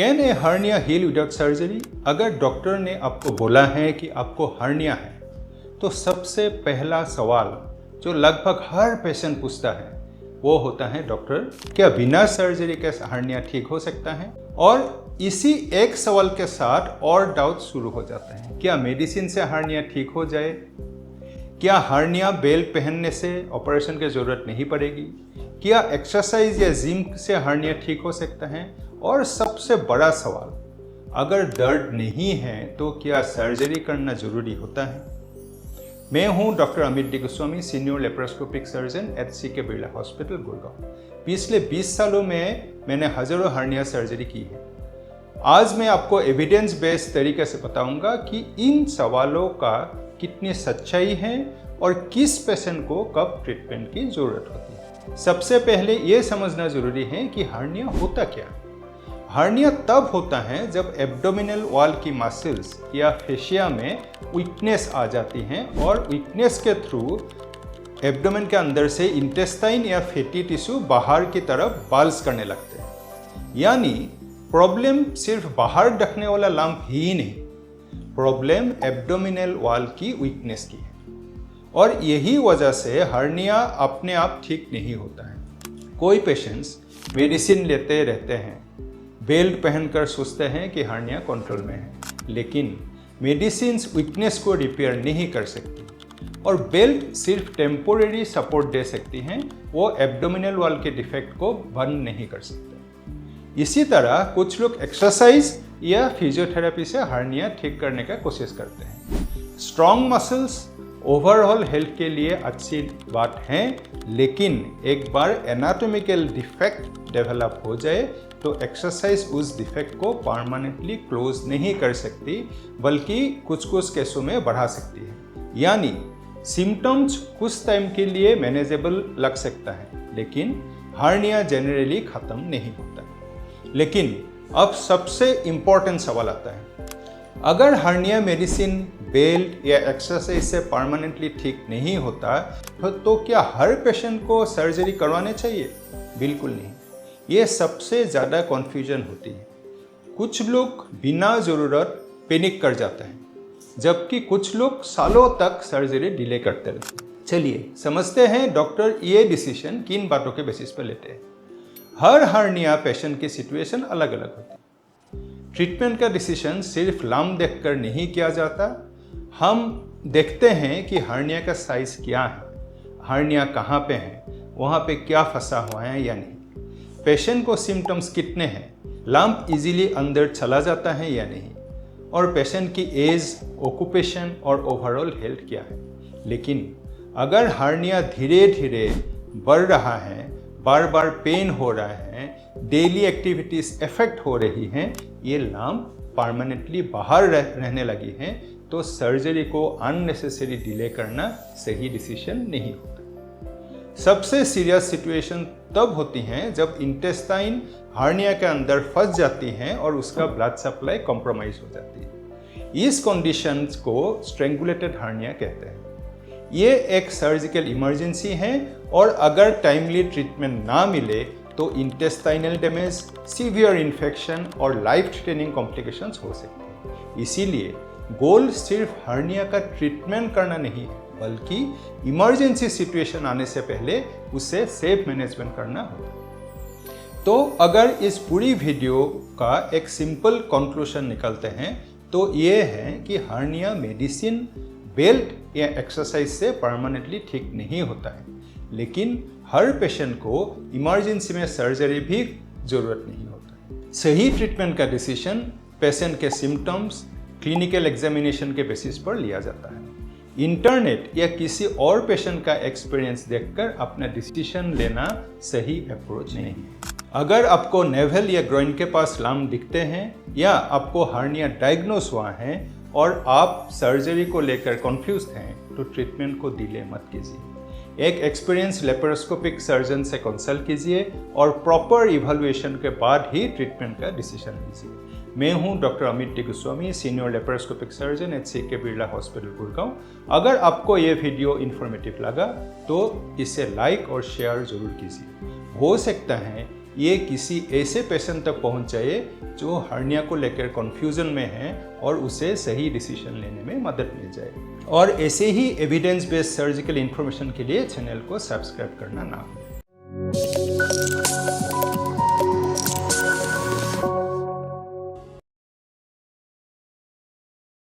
Can a hernia heal without surgery? अगर doctor ने आपको बोला है कि आपको हर्निया है, तो सबसे पहला सवाल जो लगभग हर पेशेंट पूछता है वो होता है, डॉक्टर क्या बिना सर्जरी के हर्निया ठीक हो सकता है? और इसी एक सवाल के साथ और डाउट शुरू हो जाते हैं। क्या मेडिसिन से हर्निया ठीक हो जाए? क्या हर्निया बेल्ट पहनने से ऑपरेशन की जरूरत नहीं पड़ेगी? क्या एक्सरसाइज या जिम से हर्निया ठीक हो सकता है? और सबसे बड़ा सवाल, अगर दर्द नहीं है तो क्या सर्जरी करना जरूरी होता है? मैं हूं doctor Amit D Goswami, senior laparoscopic surgeon eight CK Birla hospital, Gurgaon. पिछले 20 सालों में मैंने हजारों हर्निया सर्जरी की है। आज मैं आपको एविडेंस बेस्ड तरीके से बताऊंगा कि इन सवालों का कितनी सच्चाई है और किस पेशेंट को कब ट्रीटमेंट की जरूरत होती है। सबसे पहले ये समझना जरूरी है कि हर्निया होता क्या है। हर्निया तब होता है जब एब्डोमिनल वॉल की मसल्स या फेशिया में वीकनेस आ जाती है और वीकनेस के थ्रू एब्डोमेन के अंदर से इंटेस्टाइन या फैटी टिश्यू बाहर की तरफ बाल्स करने लगते हैं। यानी प्रॉब्लम सिर्फ बाहर ढकने वाला लंप ही नहीं, प्रॉब्लम एब्डोमिनल वॉल की वीकनेस की है। और यही वजह से हर्निया अपने आप ठीक नहीं होता है। कोई पेशेंट्स मेडिसिन लेते रहते हैं, बेल्ट पहनकर सोचते हैं कि हर्निया कंट्रोल में है, लेकिन मेडिसिन वीकनेस को रिपेयर नहीं कर सकती और बेल्ट सिर्फ टेम्पोरेरी सपोर्ट दे सकती हैं, वो एब्डोमिनल वॉल के डिफेक्ट को बंद नहीं कर सकते। इसी तरह कुछ लोग एक्सरसाइज या फिजियोथेरेपी से हर्निया ठीक करने का कोशिश करते हैं। स्ट्रॉन्ग मसल्स ओवरऑल हेल्थ के लिए अच्छी बात है, लेकिन एक बार एनाटॉमिकल डिफेक्ट डेवलप हो जाए तो एक्सरसाइज उस डिफेक्ट को परमानेंटली क्लोज नहीं कर सकती, बल्कि कुछ कुछ केसों में बढ़ा सकती है। यानी सिम्टम्स कुछ टाइम के लिए मैनेजेबल लग सकता है, लेकिन हर्निया जनरली खत्म नहीं होता। लेकिन अब सबसे इम्पोर्टेंट सवाल आता है, अगर हर्निया मेडिसिन, बेल्ट या एक्सरसाइज से परमानेंटली ठीक नहीं होता तो क्या हर पेशेंट को सर्जरी करवाने चाहिए? बिल्कुल नहीं। ये सबसे ज़्यादा कन्फ्यूजन होती है। कुछ लोग बिना ज़रूरत पैनिक कर जाते हैं, जबकि कुछ लोग सालों तक सर्जरी डिले करते रहते हैं। चलिए समझते हैं डॉक्टर ये डिसीजन किन बातों के बेसिस पर लेते हैं। हर हर्निया पेशेंट की सिचुएशन अलग अलग होती है। ट्रीटमेंट का डिसीजन सिर्फ लंप देखकर नहीं किया जाता। हम देखते हैं कि हर्निया का साइज क्या है, हर्निया कहाँ पे है, वहाँ पे क्या फंसा हुआ है या नहीं, पेशेंट को सिम्टम्स कितने हैं, लंप इजीली अंदर चला जाता है या नहीं, और पेशेंट की एज, ऑक्यूपेशन और ओवरऑल हेल्थ क्या है। लेकिन अगर हर्निया धीरे धीरे बढ़ रहा है, बार बार पेन हो रहा है, डेली एक्टिविटीज इफेक्ट हो रही हैं, ये लंप परमानेंटली बाहर रहने लगी हैं, तो सर्जरी को अननेसेसरी डिले करना सही डिसीजन नहीं होता। सबसे सीरियस सिचुएशन तब होती हैं जब इंटेस्टाइन हर्निया के अंदर फंस जाती हैं और उसका ब्लड सप्लाई कॉम्प्रोमाइज हो जाती है। इस कंडीशन को स्ट्रेंगुलेटेड हर्निया कहते हैं। ये एक सर्जिकल इमरजेंसी है और अगर टाइमली ट्रीटमेंट ना मिले तो इंटेस्टाइनल डैमेज, सीवियर इन्फेक्शन और लाइफ थ्रेटनिंग कॉम्प्लिकेशंस हो सकते हैं। इसीलिए गोल सिर्फ हर्निया का ट्रीटमेंट करना नहीं है, बल्कि इमरजेंसी सिचुएशन आने से पहले उसे सेफ मैनेजमेंट करना होता है। तो अगर इस पूरी वीडियो का एक सिंपल कंक्लूजन निकलते हैं तो ये है कि हर्निया मेडिसिन, बेल्ट या एक्सरसाइज से परमानेंटली ठीक नहीं होता है, लेकिन हर पेशेंट को इमरजेंसी में सर्जरी भी जरूरत नहीं होता है। सही ट्रीटमेंट का डिसीजन पेशेंट के सिम्टम्स, क्लिनिकल एग्जामिनेशन के बेसिस पर लिया जाता है। इंटरनेट या किसी और पेशेंट का एक्सपीरियंस देखकर अपना डिसीजन लेना सही अप्रोच नहीं है। अगर आपको नेवल या ग्रोइन के पास लंप दिखते हैं या आपको हर्निया डायग्नोस हुआ है और आप सर्जरी को लेकर कंफ्यूज हैं, तो ट्रीटमेंट को डिले मत कीजिए। एक एक्सपीरियंस लेप्रोस्कोपिक सर्जन से कंसल्ट कीजिए और प्रॉपर इवैल्यूएशन के बाद ही ट्रीटमेंट का डिसीजन लीजिए। मैं हूं doctor Amit D Goswami, senior laparoscopic surgeon eight CK Birla hospital, Gurgaon. अगर आपको ये वीडियो इन्फॉर्मेटिव लगा तो इसे लाइक और शेयर जरूर कीजिए। हो सकता है ये किसी ऐसे पेशेंट तक पहुंच जाए जो हर्निया को लेकर कन्फ्यूजन में है और उसे सही डिसीजन लेने में मदद मिल जाए। और ऐसे ही एविडेंस बेस्ड सर्जिकल इन्फॉर्मेशन के लिए चैनल को सब्सक्राइब करना ना भूलें।